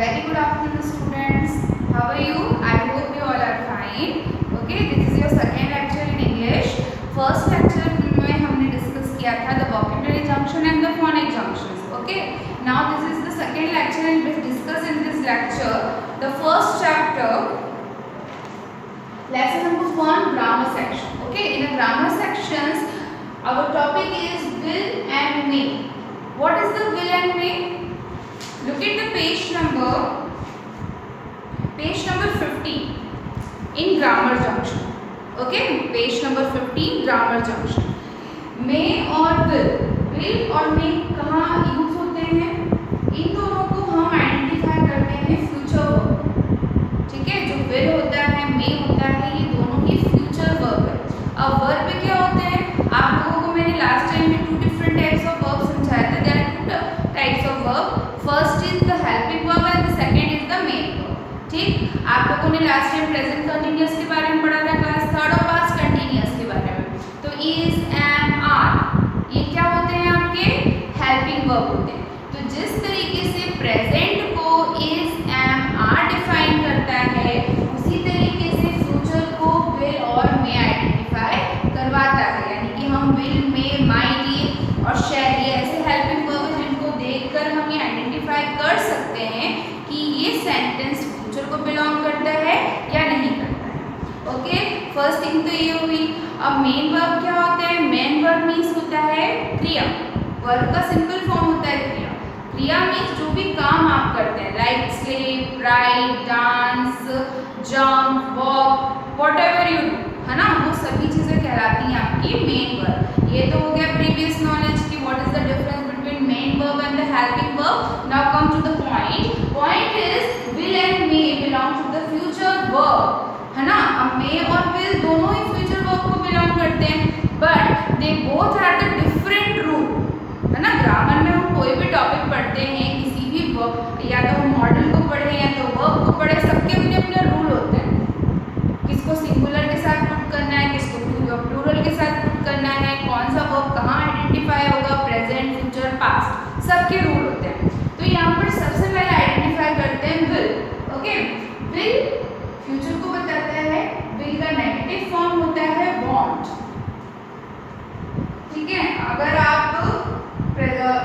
very good afternoon students. How are you? I hope you all are fine. Okay, this is your second lecture in English. First lecture में हमने discuss किया था the vocabulary junction and the phonic junctions. Okay, now this is the second lecture and we discuss in this lecture the first chapter, lesson number 1, grammar section. Okay, in the grammar sections our topic is will and may. What is the will and may? Look at the page number 15 in grammar junction. Okay, page number 15 grammar junction. May और will और may कहाँ use होते हैं? इन दोनों को हम identify करते हैं फ्यूचर वर्ब. ठीक है, जो will होता है may होता है, ये दोनों ही फ्यूचर वर्ब है. अब वर्ब क्या होते हैं? आप लोगों को मैंने लास्ट टाइम में 2 डिफरेंट टाइप्स ऑफ वर्ब समझाया था. There are 2 types of verb. First is the helping verb and the second is the main verb. ठीक, आप लोगों ने लास्ट टाइम प्रेजेंट कंटिन्यूअस के बारे में पढ़ा था क्लास 3rd और पास्ट कंटिन्यूअस के बारे में. तो इज, एम, आर ये क्या होते हैं? आपके हेल्पिंग वर्ब होते हैं. तो जिस तरीके से प्रेजेंट को इज, एम, आर डिफाइन करता है, उसी तरीके से फ्यूचर को विल और मे आइडेंटिफाई करवाता है. यानी कि हम विल, मे, माइट और शैल ये ऐसे हेल्पिंग वर्ब हैं जिनको देखकर हम ये आइडेंटिफाई कर सकते हैं कि ये सेंटेंस फ्यूचर को बिलोंग करता है या नहीं करता है. ओके, फर्स्ट थिंग तो ये हुई. अब मेन वर्ब क्या होता है? मेन वर्ब मीन्स होता है क्रिया. वर्ब का सिंपल फॉर्म होता है क्रिया. क्रिया मीन्स जो भी काम आप करते हैं, like sleep, right, dance, jump, walk, whatever you do, है ना, वो सभी चीज़ें कहलाती हैं आपकी मेन वर्ब. ये तो हो गया प्रीवियस नॉलेज की what is the difference between main verb and the helping verb. Now come to the point. Point is will and may belong to the future verb, है ना. अब मे और will दोनों ही फ्यूचर वर्ब को belong करते हैं, but they both have the different rule, है ना. ग्रामर में हम कोई भी टॉपिक पढ़ते हैं, किसी भी वर्ब, या तो हम मॉडल को पढ़े या तो वर्ब को पढ़े, सबके अपने अपने रूल होते हैं. किसको सिंगुलर के साथ पुट करना है, किसको प्लूरल के साथ पुट करना है, कौन सा वर्ब कहाँ आइडेंटिफाई होगा, प्रेजेंट, फ्यूचर, पास्ट, सबके रूल होते हैं. तो यहाँ पर सबसे पहले आइडेंटिफाई करते हैं विल. ओके, विल फ्यूचर को बताता है. विल का नेगेटिव फॉर्म होता है वांट. ठीक है, अगर आप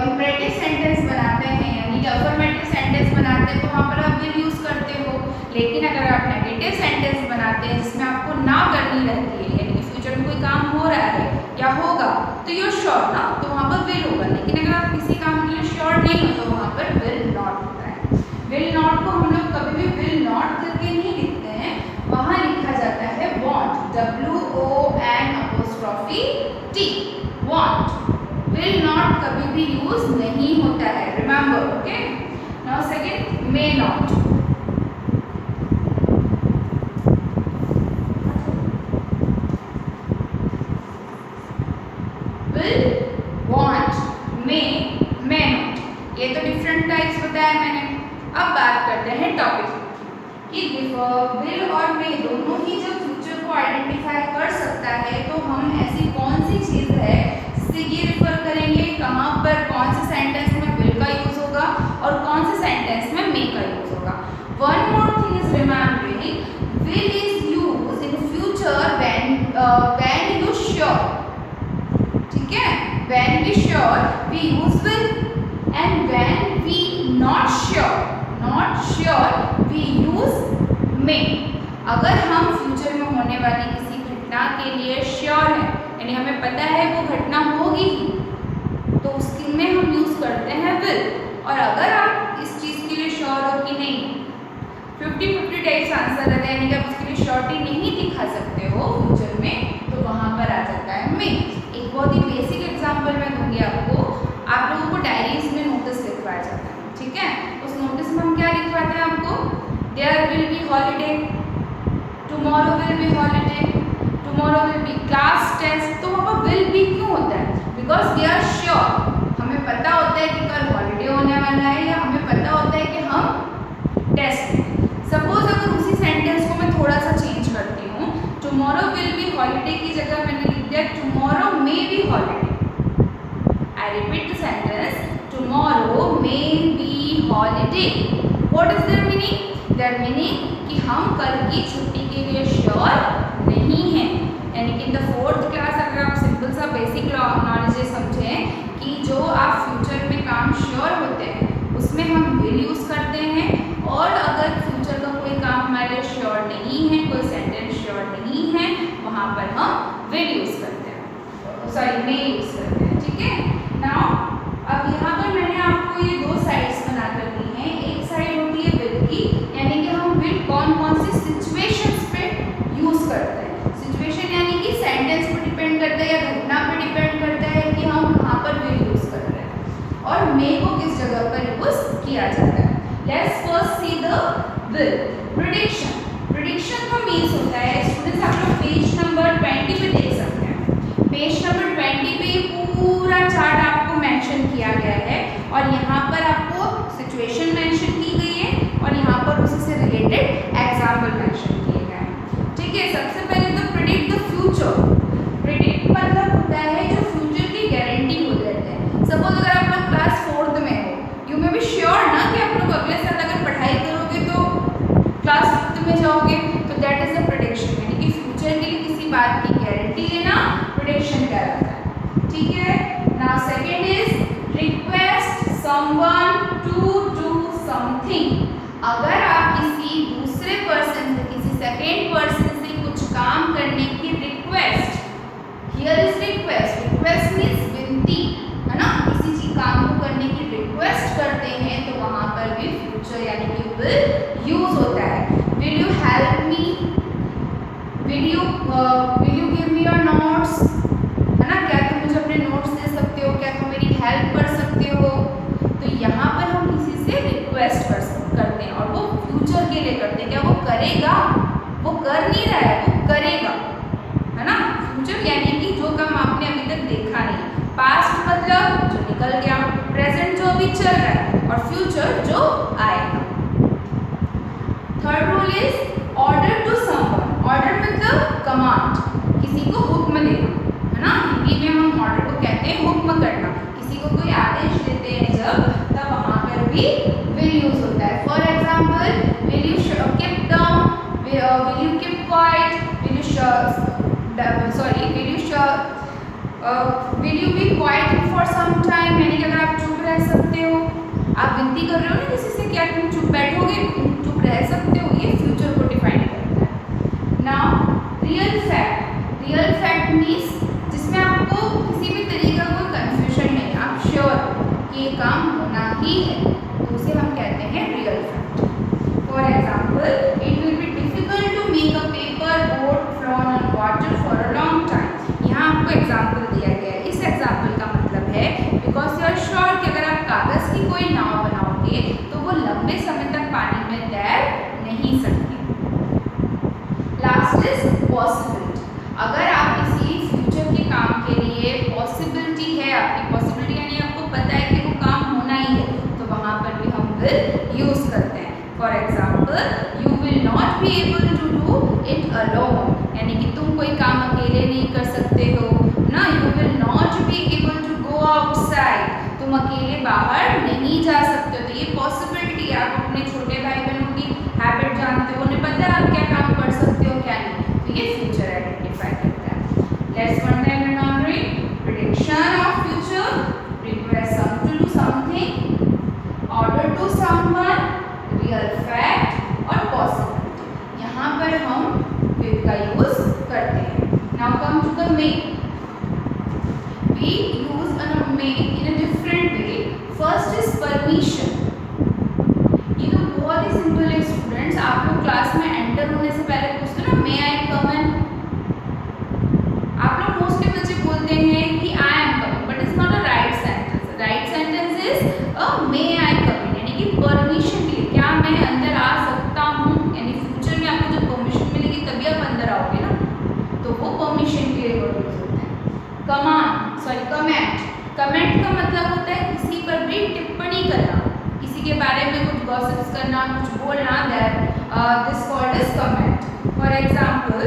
इंपेरेटिव सेंटेंस बनाते हैं यानी कि अफर्मेटिव सेंटेंस बनाते हैं तो वहाँ पर आप विल यूज करते हो. लेकिन अगर आप नेगेटिव सेंटेंस बनाते हैं जिसमें आपको ना करनी रहती है, यानी कि फ्यूचर में कोई काम हो रहा है या होगा, तो यू श्योर ना, तो वहाँ पर विल होगा. लेकिन अगर आप किसी काम के लिए श्योर नहीं हो तो वहाँ पर विल नॉट होता है. विल नॉट को हम लोग कभी भी विल नॉट करके नहीं लिखते हैं, वहाँ लिखा जाता है want, WONT, want. Will not कभी भी यूज नहीं होता है, remember. Okay, now second, may not. Will, want, may, may not, ये तो डिफरेंट टाइप्स बताया मैंने. अब बात करते हैं टॉपिक कि विल और मे दोनों ही जब फ्यूचर को आइडेंटिफाई कर सकता है तो हम ऐसी कौन सी चीज़ है जिससे ये रिफर करेंगे, कहाँ पर कौन से सेंटेंस में विल का यूज होगा और कौन से सेंटेंस में मे का यूज होगा. One more thing is remembering, will is use in future when you sure. ठीक है, when we sure we use will, and when we not sure we use may. अगर हम फ्यूचर में होने वाली किसी घटना के लिए श्योर हैं, यानी हमें पता है वो घटना होगी ही, तो उसके में हम यूज करते हैं विल. और अगर आप इस चीज़ के लिए श्योर हो कि नहीं, 50-50 टाइप्स आंसर रहता है, यानी कि आप उसके लिए श्योरिटी नहीं दिखा सकते हो फ्यूचर में, तो वहाँ पर आ जाता है मे. एक बहुत ही बेसिक एग्जाम्पल मैं दूंगी आपको. आप लोगों को डायरीज में नोटिस लिखवाया जाता है. ठीक है, उस नोटिस में हम क्या लिखवाते हैं आपको? There will be holiday, tomorrow will be holiday, tomorrow will be class test. तो वहाँ पर विल बी क्यों होता है? बिकॉज वी आर श्योर, हमें पता होता है कि कल हॉलीडे होने वाला है, या हमें पता होता है कि हम टेस्ट में. सपोज अगर उसी सेंटेंस को मैं थोड़ा सा चेंज करती हूँ, टुमारो विल बी हॉलीडे की जगह मैंने लिख दिया tomorrow may be holiday. I repeat the sentence, tomorrow may be holiday. What is there meaning? There meaning कि हम कल की छुट्टी के लिए श्योर नहीं हैं। यानी कि इन द 4th क्लास अगर आप सिंपल सा बेसिक नॉलेज समझें कि जो आप फ्यूचर में काम श्योर होते हैं उसमें हम विल यूज करते हैं, और अगर फ्यूचर का कोई काम हमारे श्योर नहीं है, कोई सेंटेंस श्योर नहीं है, वहाँ पर हम विल यूज करते हैं, सॉरी मे यूज करते हैं। ठीक है। नाउ अब यहाँ पर मैंने आपको ये दो साइड्स बनाकर दी हैं। एक साइड होती है विल की, यानी कि हम विल कौन कौन सी सिचुएशंस पे यूज करते हैं। सिचुएशन यानी कि सेंटेंस पे डिपेंड करता है या घटना पे डिपेंड करता है कि हम कहाँ पर विल यूज कर रहे हैं, और मे को किस जगह पर यूज किया जाता है। Let's first see the will. Prediction. Prediction का मीन्स होता है, स्टूडेंट्स आप लोग पेज नंबर 20 पे देख सकते हैं। पेज नंबर 20 पे पूरा चार्ट आपको मेंशन किया गया है, और यहाँ पर आपको सिचुएशन मेंशन की गई है, और यहाँ पर उसी से रिलेटेड एग्जाम्पल मेंशन किए गए हैं। ठीक है। सबसे पहले तो प्रेडिक्ट द फ्यूचर। प्रेडिक्ट मतलब होता है जो फ्यूचर की गारंटी हो जाती है। सपोज अगर आप लोग क्लास 4th में हो, यू मे बी श्योर ना कि आप लोग अगले साल अगर पढ़ाई करोगे तो क्लास 5th में जाओगे, तो दैट इज अ प्रेडिक्शन। यानी कि फ्यूचर के लिए किसी बात की गारंटी लेना प्रेडिक्शन कहलाता है। ठीक है। Now second is request someone to do something. अगर आप किसी दूसरे पर्सन से, किसी सेकंड पर्सन से कुछ काम करने की request, here is request, request means विनती, है ना, किसी चीज काम को करने की रिक्वेस्ट करते हैं तो वहां पर भी फ्यूचर यानी कि विल यूज होता है। Will you help me, will you give me your notes, है ना, क्या तुम मुझे अपने नोट्स दे सकते हो, क्या तुम मेरी हेल्प कर सकते हो। तो यहाँ पर हम किसी से रिक्वेस्ट करते हैं, और वो फ्यूचर के लिए करते हैं। क्या वो करेगा? वो कर नहीं रहा है, वो करेगा, है ना। फ्यूचर यानी कि जो काम आपने अभी तक देखा नहीं। पास्ट मतलब जो निकल गया, प्रेजेंट जो अभी चल रहा है, और फ्यूचर जो आएगा। Third rule is order to someone. Order मतलब कमांड, किसी को हुक्म देना, है ना। हिंदी में हम ऑर्डर को कहते हैं हुक्म करना। किसी को कोई आदेश देते हैं जब, तब वहां पर भी विल यूज होता है। For example, will you keep down, will you keep quiet, will you be quiet for some time. यानी कि अगर आप चुप रह सकते हो, आप विनती कर रहे हो ना किसी से, क्या तुम चुप बैठोगे, चुप रह सकते हो, ये फ्यूचर को डिफाइन करता है। Now real fact. Real fact means जिसमें आपको किसी भी तरीके का कोई कंफ्यूजन नहीं, आप श्योर कि ये काम होना ही है, तो उसे हम कहते हैं real fact. For example, it will be difficult to make a paper boat float on water for a long time. यहाँ आपको एग्जाम्पल दिया गया है। इस एग्जाम्पल का मतलब है बिकॉज यू आर श्योर कि अगर आप कागज की कोई नाव बनाओगे तो वो लंबे समय तक पानी में तैर नहीं सकती। Last is possibility. अगर आप किसी फ्यूचर के काम के लिए पॉसिबिलिटी है, आपकी पॉसिबिलिटी यानी आपको पता है कि वो काम होना ही है, तो वहाँ पर भी हम विल यूज करते हैं। For example, you will not be able to do it alone, यानी कि तुम कोई काम अकेले नहीं कर सकते हो ना। You will not be able to go outside, तुम अकेले बाहर नहीं जा सकते हो। तो ये पॉसिबिलिटी, आप अपने छोटे भाई बहनों की हैबिट जानते हो, उन्हें पता है आप क्या काम कर सकते हो क्या नहीं, तो ये फ्यूचर आइडेंटिफाई करता है। Let's one time remembering prediction of future, request some to do something, order to someone, real fact और पॉसिबिलिटी। यहाँ पर हम विल का यूज करते हैं। Now come to the may. We use a may in a different way. First is permission. ये तो बहुत ही सिंपल है स्टूडेंट्स। आप लोग क्लास में एंटर होने से पहले पूछते हो ना, मे आई कम इन। आप लोग मोस्टली बच्चे बोलते हैं कि I am coming, but it's not a right sentence. Right sentence is a may I come in, यानी कि परमिशन के लिए, क्या मैं अंदर आ सकता हूँ, यानी फ्यूचर में आपको जब परमिशन मिलेगी तभी आप अंदर आओगे ना, तो वो परमिशन के लिए वर्ड यूज होता है। कमेंट। कमेंट का मतलब होता है किसी पर भी टिप्पणी करना, किसी के बारे में कुछ गॉसिप्स करना, कुछ बोलना, this called is comment. For example,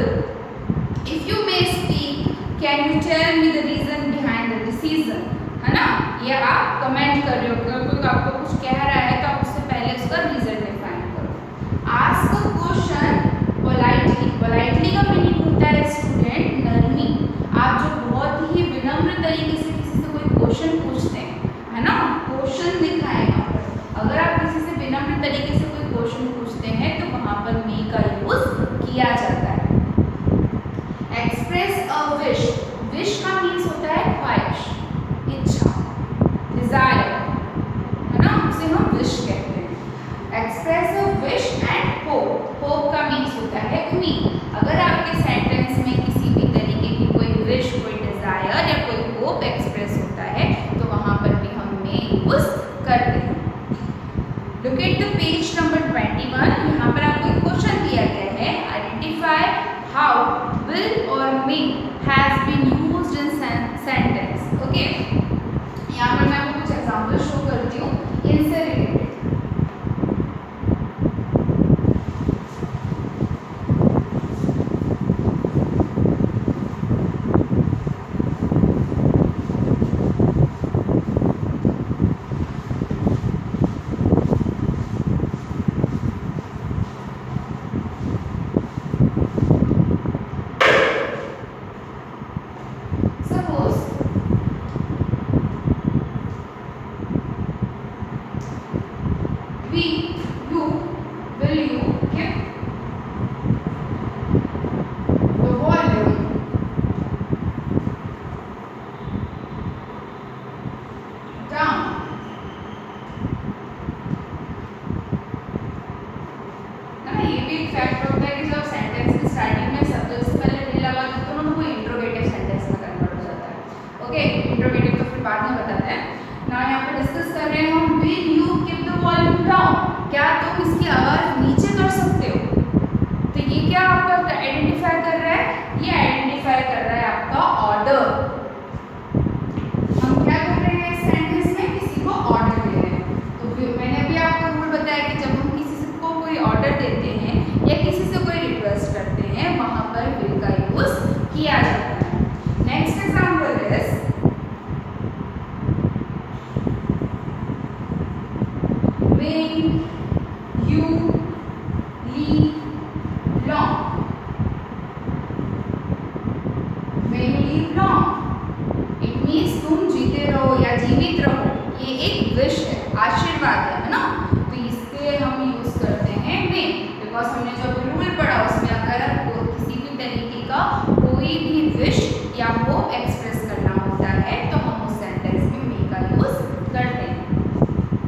if you may speak, can you tell me the reason behind the decision, है ना। ये आप कमेंट कर रहे हो, अगर कोई आपको कुछ कह रहा है तो आप उससे पहले उसका रीजन डिफाइन है स्टूडेंट नरमी। आप जो बहुत ही विनम्र तरीके से किसी से कोई क्वेश्चन पूछते हैं, है ना, क्वेश्चन लिखा है यहाँ पर, अगर आप किसी से विनम्र तरीके से कोई क्वेश्चन पूछते हैं तो वहाँ पर मे का यूज किया जाता है। एक्सप्रेस अ विश, विश का मीन्स होता है ख्वाहिश, इच्छा, डिजायर, है ना, उसे हम विश कहते हैं। Express a wish and hope, hope का मीन्स होता है उम्मीद। अगर आपके सेंटेंस में किसी भी तरीके की कोई विश, कोई डिजायर या कोई होप एक्सप्रेस होता है तो वहां पर भी हम मे यूज करते हैं। Look at the page number 21। यहाँ पर आपको एक क्वेश्चन दिया गया है, आइडेंटिफाई हाउ विल और may has been used in sentence. Okay, यहाँ पर मैं आपको कुछ एग्जांपल शो करती हूँ इनसे रिलेटेड। क्या तुम इसकी आवाज नीचे कर सकते हो? तो ये क्या आपका आइडेंटिफाई कर रहा है? ये आइडेंटिफाई कर रहा है आपका ऑर्डर। हम क्या कर रहे हैं सेंटेंस में? किसी को ऑर्डर दे रहे हैं। तो मैंने अभी आपको रूल बताया कि जब हम किसी को कोई ऑर्डर देते हैं या किसी से कोई रिक्वेस्ट करते हैं वहां पर विल का यूज किया जाता है। Next example is when you live long, when you live long, it means तुम जीते रहो या जीवित रहो। ये एक विश है, आशीर्वाद है ना, तो इसके हम यूज करते हैं मे, बिकॉज हमने जो रूल पढ़ा उसमें अगर किसी भी तरीके का कोई भी विश या होप एक्सप्रेस करना होता है तो हम उस सेंटेंस में मे का यूज करते हैं।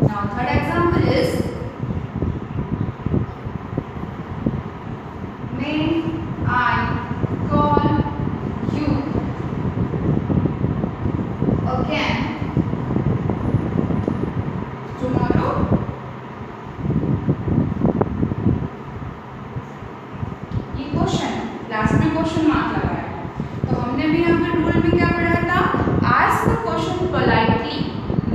Now third example is I call you again tomorrow, ये क्वेश्चन लास्ट में क्वेश्चन मार्क लगा है। तो हमने भी यहाँ पर रूल में क्या पढ़ा था? Ask the question politely.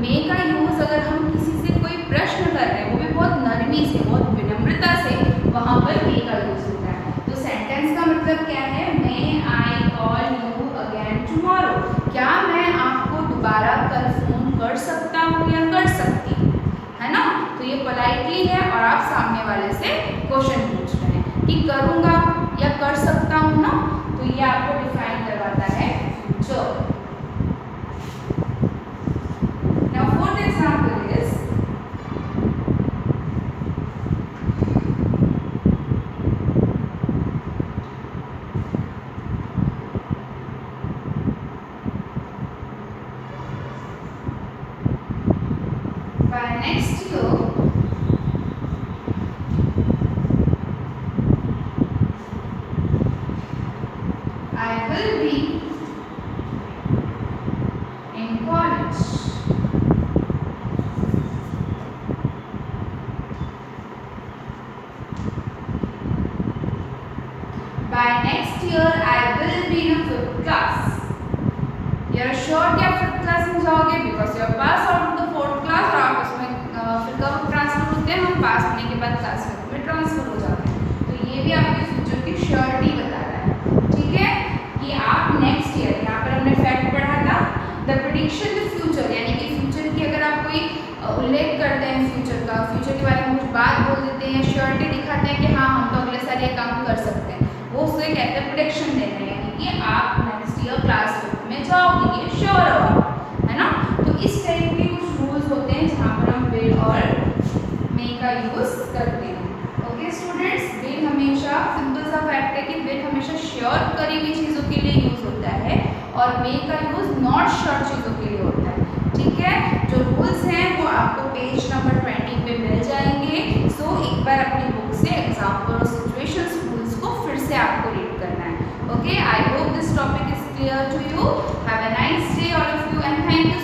May का यूज अगर हम किसी से कोई प्रश्न कर रहे हैं वो भी बहुत नरमी से, बहुत विनम्रता से, वहां पर मे का यूज होता है। तो सेंटेंस का मतलब क्या है? May I call you again tomorrow, क्या मैं आपको दोबारा कल फोन कर सकता हूँ या कर सकती हूँ, है ना। तो ये पोलाइटली है और आप सामने वाले से क्वेश्चन पूछ रहे हैं कि करूँगा या कर सकता हूँ ना, तो ये आपको डिफाइन करवाता है future. Now fourth example is by next year I will be in college. By next year I will be in a 5th class. You are sure कि आप 5th क्लास में जाओगे because you are pass out of the 4th class और आप उसमें फिर कब transfer होते हैं? हम पास होने के बाद क्लास 5th में ट्रांसफर हो जाते हैं। तो ये भी आपके फ्यूचर की श्योरिटी बता रहा है, ठीक है, कि आप नेक्स्ट ईयर, यहाँ पर हमने फैक्ट पढ़ा था द प्रेडिक्शन द फ्यूचर, यानी कि फ्यूचर की अगर आप कोई उल्लेख करते हैं फ्यूचर का, फ्यूचर के बारे में कुछ बात बोल देते हैं, श्योरिटी दिखाते हैं कि हाँ हम तो अगले साल ये काम कर सकते हैं, वो उससे से कहते हैं प्रेडिक्शन देना, यानी कि आप नेक्स्ट ईयर क्लास 5th में जाओगे, ये श्योर हो आप, है ना। तो इस टाइप के कुछ रूल्स होते हैं जहाँ पर हम विल और मे का यूज करते हैं। ओके स्टूडेंट्स, विल हमेशा सिंपल सा फैक्ट है कि विल हमेशा श्योर करी हुई चीज़ों के लिए यूज होता है और मे का यूज नॉट श्योर चीज़ों के लिए होता है। ठीक है, जो रूल्स हैं वो आपको पेज नंबर 20 पे मिल जाएंगे। सो एक बार अपनी बुक से एग्जाम्पल और सिचुएशंस रूल्स को फिर से आपको रीड करना है। Okay, I hope this topic is clear to you. Have a nice day all of you and thank you